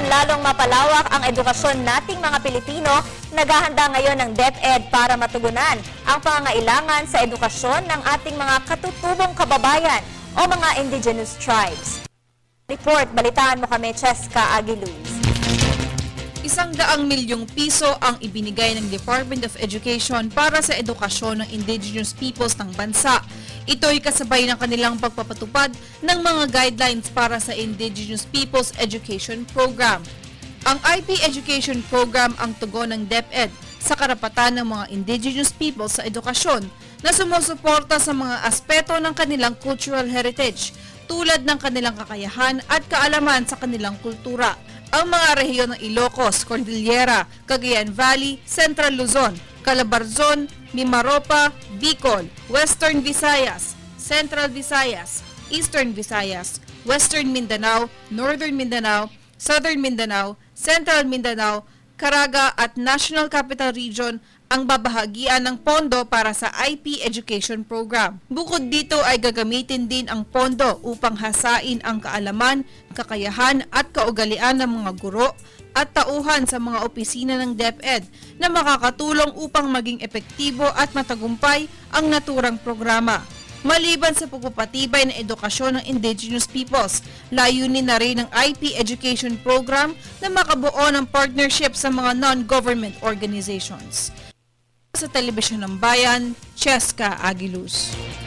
lalong mapalawak ang edukasyon nating mga Pilipino, naghahanda ngayon ng DepEd para matugunan ang pangangailangan sa edukasyon ng ating mga katutubong kababayan o mga indigenous tribes. Report, balitaan mo kami, Cheska Aguiluz. 100 milyong piso ang ibinigay ng Department of Education para sa edukasyon ng indigenous peoples ng bansa. Ito'y kasabay ng kanilang pagpapatupad ng mga guidelines para sa Indigenous Peoples Education Program. Ang IP Education Program ang tugon ng DepEd sa karapatan ng mga indigenous peoples sa edukasyon na sumusuporta sa mga aspeto ng kanilang cultural heritage tulad ng kanilang kakayahan at kaalaman sa kanilang kultura. Ang mga rehiyon ng Ilocos, Cordillera, Cagayan Valley, Central Luzon, Calabarzon, Mimaropa, Bicol, Western Visayas, Central Visayas, Eastern Visayas, Western Mindanao, Northern Mindanao, Southern Mindanao, Central Mindanao, Caraga at National Capital Region ang babahagian ng pondo para sa IP Education Program. Bukod dito ay gagamitin din ang pondo upang hasain ang kaalaman, kakayahan at kaugalian ng mga guro at tauhan sa mga opisina ng DepEd na makakatulong upang maging epektibo at matagumpay ang naturang programa. Maliban sa pagpapatibay ng edukasyon ng indigenous peoples, layunin na rin ng IP Education Program na makabuo ng partnership sa mga non-government organizations. Sa Telebisyon ng Bayan, Cheska Aguiluz.